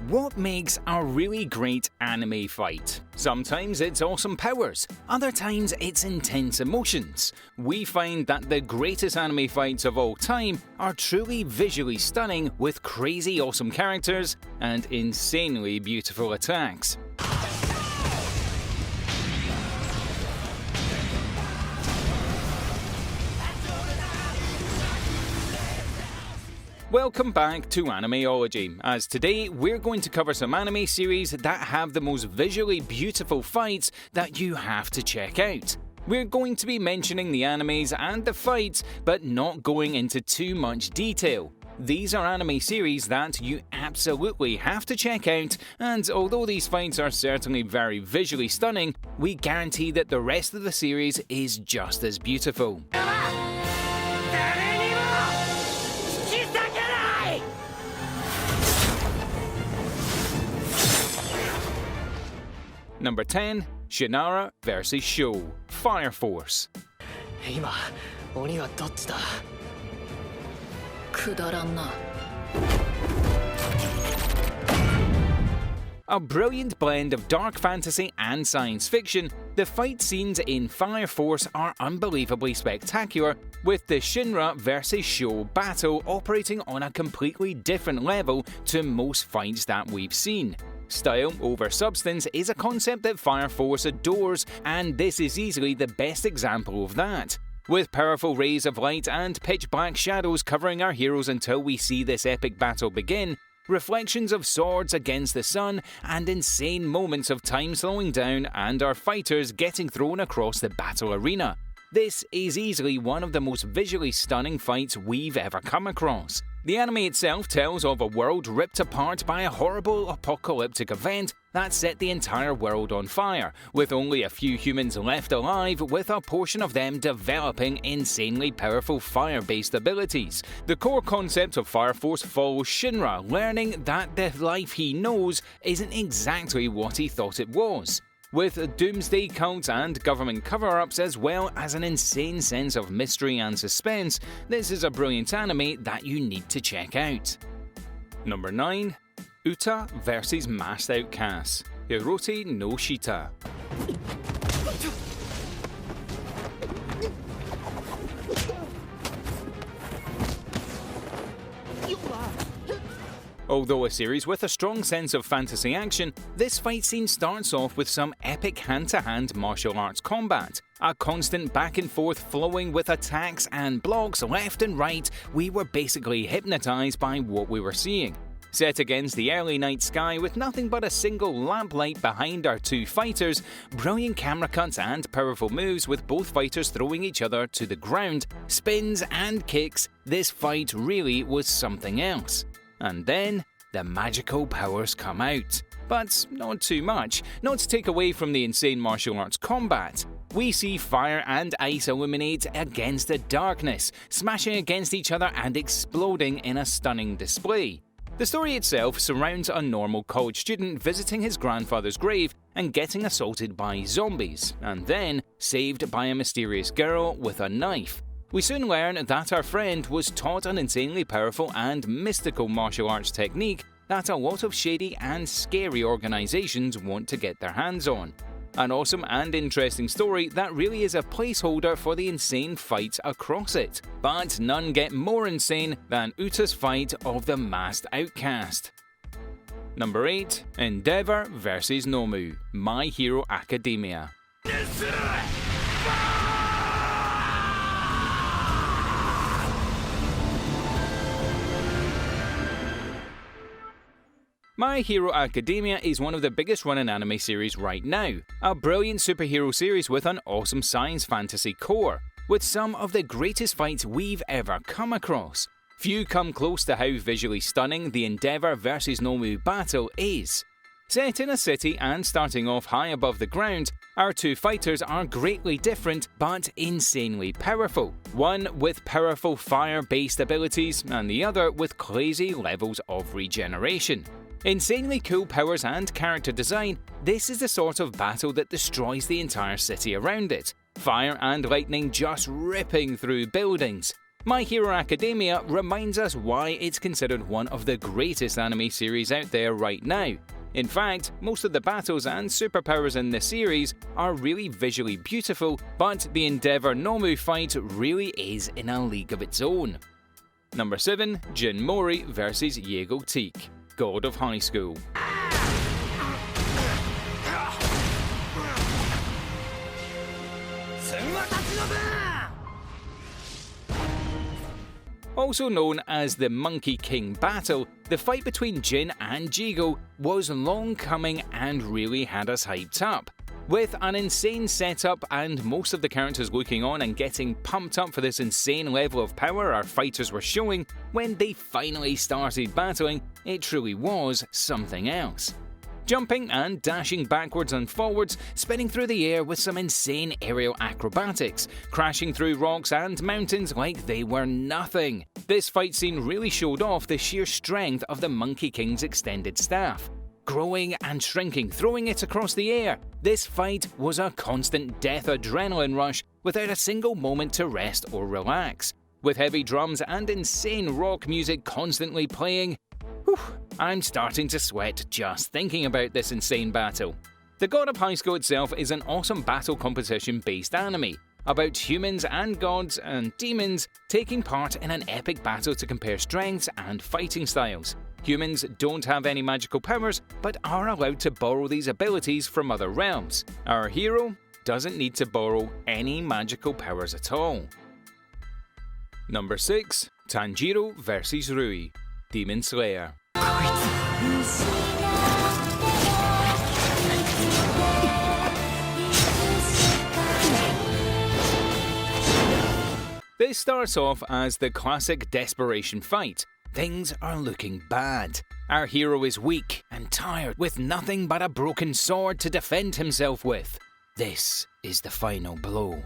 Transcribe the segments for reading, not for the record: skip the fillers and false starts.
What makes a really great anime fight? Sometimes it's awesome powers, other times it's intense emotions. We find that the greatest anime fights of all time are truly visually stunning with crazy awesome characters and insanely beautiful attacks. Welcome back to Animeology, as today we're going to cover some anime series that have the most visually beautiful fights that you have to check out. We're going to be mentioning the animes and the fights, but not going into too much detail. These are anime series that you absolutely have to check out, and although these fights are certainly very visually stunning, we guarantee that the rest of the series is just as beautiful. Number 10. Shannara vs. Sho, Fire Force. 今鬼はどっちだくだらんな A brilliant blend of dark fantasy and science fiction, the fight scenes in Fire Force are unbelievably spectacular, with the Shinra vs. Sho battle operating on a completely different level to most fights that we've seen. Style over substance is a concept that Fire Force adores, and this is easily the best example of that. With powerful rays of light and pitch-black shadows covering our heroes until we see this epic battle begin, reflections of swords against the sun, and insane moments of time slowing down and our fighters getting thrown across the battle arena. This is easily one of the most visually stunning fights we've ever come across. The anime itself tells of a world ripped apart by a horrible apocalyptic event that set the entire world on fire, with only a few humans left alive, with a portion of them developing insanely powerful fire-based abilities. The core concept of Fire Force follows Shinra learning that the life he knows isn't exactly what he thought it was. With doomsday cults and government cover-ups, as well as an insane sense of mystery and suspense, this is a brilliant anime that you need to check out. Number 9. Uta vs. Masked Outcasts, Hiroti no Shita. Although a series with a strong sense of fantasy action, this fight scene starts off with some epic hand-to-hand martial arts combat. A constant back and forth flowing with attacks and blocks left and right, we were basically hypnotized by what we were seeing. Set against the early night sky with nothing but a single lamplight behind our two fighters, brilliant camera cuts and powerful moves with both fighters throwing each other to the ground, spins and kicks, this fight really was something else. And then, the magical powers come out. But not too much, not to take away from the insane martial arts combat. We see fire and ice illuminate against the darkness, smashing against each other and exploding in a stunning display. The story itself surrounds a normal college student visiting his grandfather's grave and getting assaulted by zombies, and then saved by a mysterious girl with a knife. We soon learn that our friend was taught an insanely powerful and mystical martial arts technique that a lot of shady and scary organizations want to get their hands on. An awesome and interesting story that really is a placeholder for the insane fights across it. But none get more insane than Uta's fight of the Masked Outcast. Number 8. Endeavor vs. Nomu, My Hero Academia. My Hero Academia is one of the biggest running anime series right now. A brilliant superhero series with an awesome science fantasy core, with some of the greatest fights we've ever come across. Few come close to how visually stunning the Endeavor vs. Nomu battle is. Set in a city and starting off high above the ground, our two fighters are greatly different but insanely powerful. One with powerful fire-based abilities and the other with crazy levels of regeneration. Insanely cool powers and character design, this is the sort of battle that destroys the entire city around it. Fire and lightning just ripping through buildings. My Hero Academia reminds us why it's considered one of the greatest anime series out there right now. In fact, most of the battles and superpowers in this series are really visually beautiful, but the Endeavor Nomu fight really is in a league of its own. Number 7. Jin Mori vs Yego Teak, God of High School. Also known as the Monkey King Battle, the fight between Jin and Jigo was long coming and really had us hyped up. With an insane setup and most of the characters looking on and getting pumped up for this insane level of power our fighters were showing, when they finally started battling, it truly was something else. Jumping and dashing backwards and forwards, spinning through the air with some insane aerial acrobatics, crashing through rocks and mountains like they were nothing. This fight scene really showed off the sheer strength of the Monkey King's extended staff. Growing and shrinking, throwing it across the air, this fight was a constant death adrenaline rush without a single moment to rest or relax. With heavy drums and insane rock music constantly playing, I'm starting to sweat just thinking about this insane battle. The God of High School itself is an awesome battle competition-based anime about humans and gods and demons taking part in an epic battle to compare strengths and fighting styles. Humans don't have any magical powers, but are allowed to borrow these abilities from other realms. Our hero doesn't need to borrow any magical powers at all. Number 6. Tanjiro vs Rui, Demon Slayer. This starts off as the classic desperation fight. Things are looking bad. Our hero is weak and tired with nothing but a broken sword to defend himself with. This is the final blow.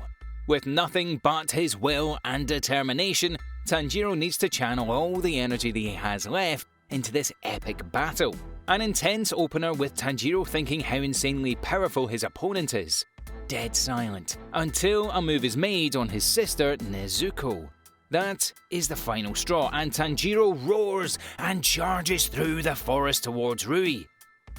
With nothing but his will and determination, Tanjiro needs to channel all the energy that he has left into this epic battle. An intense opener with Tanjiro thinking how insanely powerful his opponent is. Dead silent, until a move is made on his sister Nezuko. That is the final straw, and Tanjiro roars and charges through the forest towards Rui.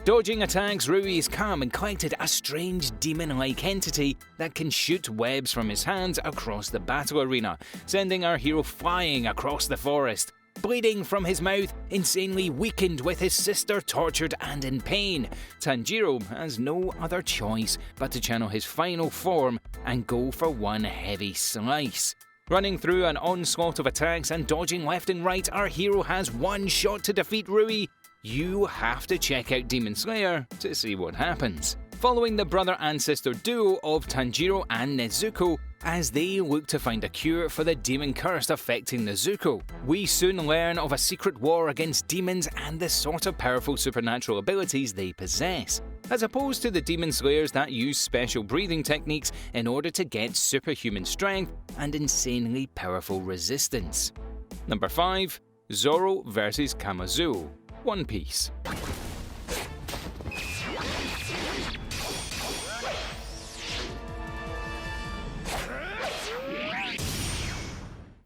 Dodging attacks, Rui is calm and collected, a strange demon-like entity that can shoot webs from his hands across the battle arena, sending our hero flying across the forest. Bleeding from his mouth, insanely weakened with his sister tortured and in pain, Tanjiro has no other choice but to channel his final form and go for one heavy slice. Running through an onslaught of attacks and dodging left and right, our hero has one shot to defeat Rui. You have to check out Demon Slayer to see what happens. Following the brother and sister duo of Tanjiro and Nezuko as they look to find a cure for the demon curse affecting Nezuko, we soon learn of a secret war against demons and the sort of powerful supernatural abilities they possess, as opposed to the demon slayers that use special breathing techniques in order to get superhuman strength and insanely powerful resistance. Number 5. Zoro vs Kamazuo, One Piece.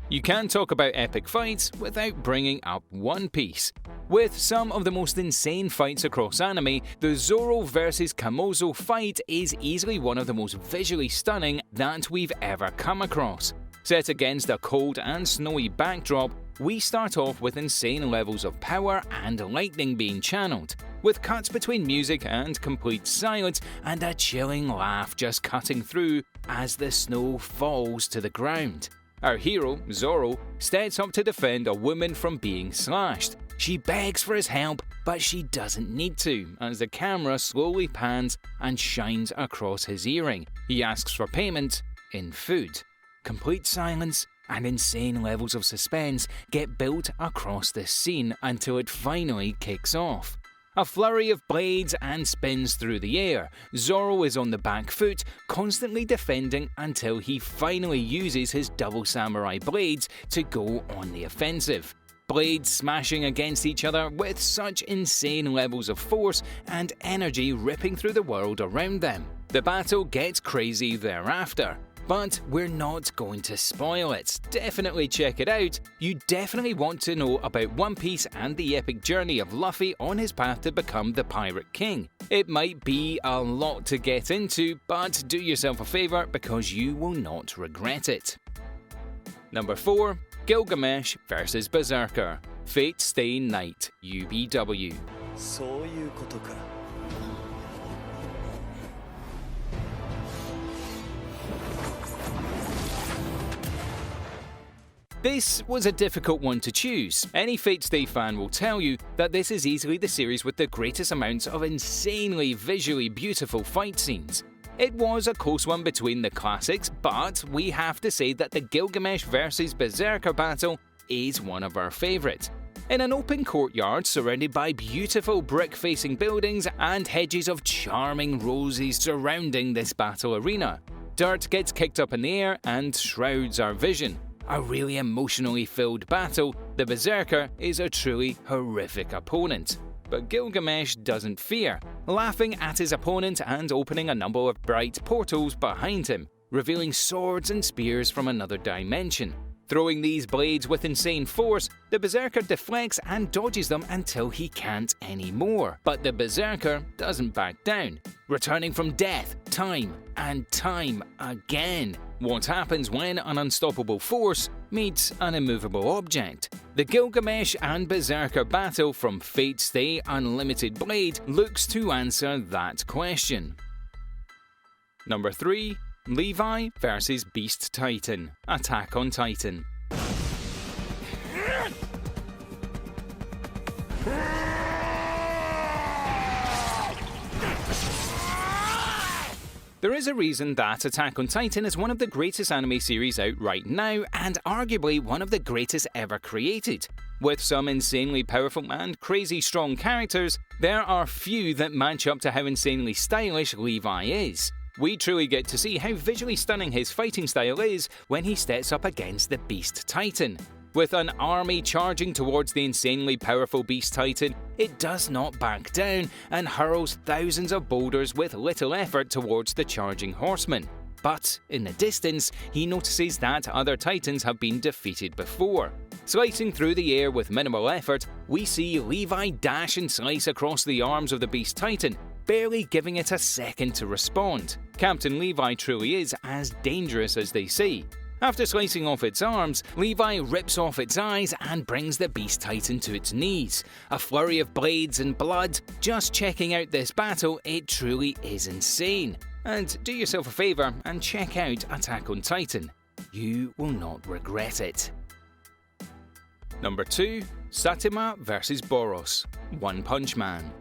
You can't talk about epic fights without bringing up One Piece. With some of the most insane fights across anime, the Zoro vs Kamazuo fight is easily one of the most visually stunning that we've ever come across. Set against a cold and snowy backdrop, we start off with insane levels of power and lightning being channeled, with cuts between music and complete silence and a chilling laugh just cutting through as the snow falls to the ground. Our hero, Zoro, steps up to defend a woman from being slashed. She begs for his help, but she doesn't need to, as the camera slowly pans and shines across his earring. He asks for payment in food. Complete silence and insane levels of suspense get built across this scene until it finally kicks off. A flurry of blades and spins through the air. Zoro is on the back foot, constantly defending until he finally uses his double samurai blades to go on the offensive. Blades smashing against each other with such insane levels of force and energy ripping through the world around them. The battle gets crazy thereafter. but we're not going to spoil it. Definitely check it out. You definitely want to know about One Piece and the epic journey of Luffy on his path to become the Pirate King. It might be a lot to get into, but do yourself a favour because you will not regret it. Number 4. Gilgamesh vs Berserker. Fate Stay Night, UBW. そういうことか。This was a difficult one to choose. Any Fate Stay fan will tell you that this is easily the series with the greatest amounts of insanely visually beautiful fight scenes. It was a close one between the classics, but we have to say that the Gilgamesh vs Berserker battle is one of our favourites. In an open courtyard surrounded by beautiful brick-facing buildings and hedges of charming roses surrounding this battle arena, dirt gets kicked up in the air and shrouds our vision. A really emotionally filled battle, the Berserker is a truly horrific opponent. But Gilgamesh doesn't fear, laughing at his opponent and opening a number of bright portals behind him, revealing swords and spears from another dimension. Throwing these blades with insane force, the Berserker deflects and dodges them until he can't anymore. But the Berserker doesn't back down, returning from death time and time again. What happens when an unstoppable force meets an immovable object? The Gilgamesh and Berserker battle from Fate Stay Unlimited Blade looks to answer that question. Number 3. Levi vs Beast Titan, Attack on Titan. There is a reason that Attack on Titan is one of the greatest anime series out right now, and arguably one of the greatest ever created. With some insanely powerful and crazy strong characters, there are few that match up to how insanely stylish Levi is. We truly get to see how visually stunning his fighting style is when he steps up against the Beast Titan. With an army charging towards the insanely powerful Beast Titan, it does not back down and hurls thousands of boulders with little effort towards the charging horseman. But in the distance, he notices that other titans have been defeated before. Slicing through the air with minimal effort, we see Levi dash and slice across the arms of the Beast Titan, barely giving it a second to respond. Captain Levi truly is as dangerous as they say. After slicing off its arms, Levi rips off its eyes and brings the Beast Titan to its knees. A flurry of blades and blood. Just checking out this battle, it truly is insane. And do yourself a favour and check out Attack on Titan. You will not regret it. Number 2. Saitama vs Boros, One Punch Man.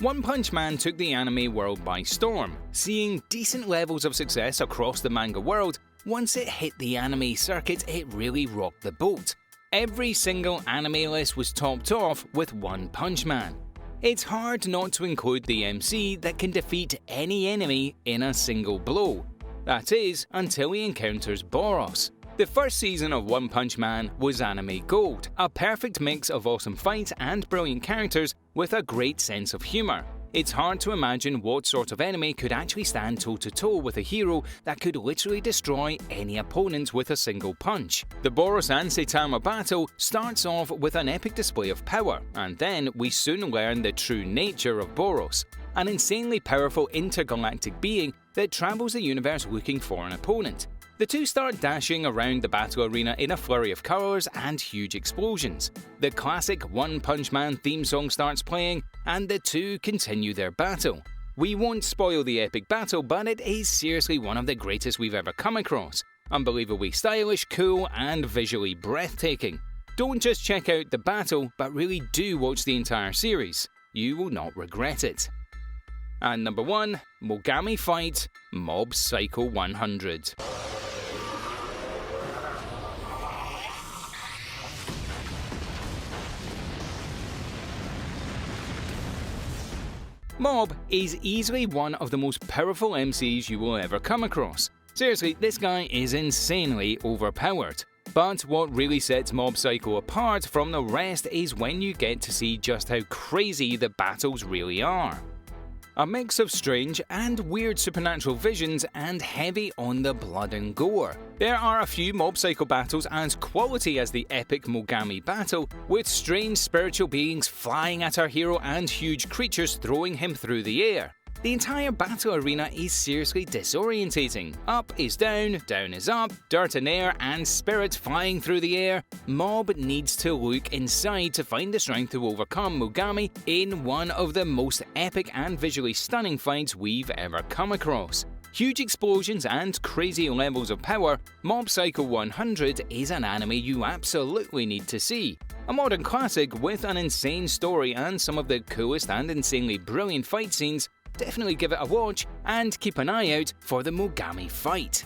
One Punch Man took the anime world by storm, seeing decent levels of success across the manga world. Once it hit the anime circuit, it really rocked the boat. Every single anime list was topped off with One Punch Man. It's hard not to include the MC that can defeat any enemy in a single blow. That is, until he encounters Boros. The first season of One Punch Man was anime gold, a perfect mix of awesome fights and brilliant characters with a great sense of humour. It's hard to imagine what sort of enemy could actually stand toe-to-toe with a hero that could literally destroy any opponent with a single punch. The Boros and Saitama battle starts off with an epic display of power, and then we soon learn the true nature of Boros, an insanely powerful intergalactic being that travels the universe looking for an opponent. The two start dashing around the battle arena in a flurry of colours and huge explosions. The classic One Punch Man theme song starts playing, and the two continue their battle. We won't spoil the epic battle, but it is seriously one of the greatest we've ever come across. Unbelievably stylish, cool, and visually breathtaking. Don't just check out the battle, but really do watch the entire series. You will not regret it. And number 1, Mogami Fight Mob Psycho 100. Mob is easily one of the most powerful MCs you will ever come across. Seriously, this guy is insanely overpowered. But what really sets Mob Psycho apart from the rest is when you get to see just how crazy the battles really are. A mix of strange and weird supernatural visions and heavy on the blood and gore. There are a few Mob Psycho battles as quality as the epic Mogami battle, with strange spiritual beings flying at our hero and huge creatures throwing him through the air. The entire battle arena is seriously disorientating. Up is down, down is up, dirt and air, and spirits flying through the air. Mob needs to look inside to find the strength to overcome Mogami in one of the most epic and visually stunning fights we've ever come across. Huge explosions and crazy levels of power, Mob Psycho 100 is an anime you absolutely need to see. A modern classic with an insane story and some of the coolest and insanely brilliant fight scenes. Definitely give it a watch and keep an eye out for the Mogami fight.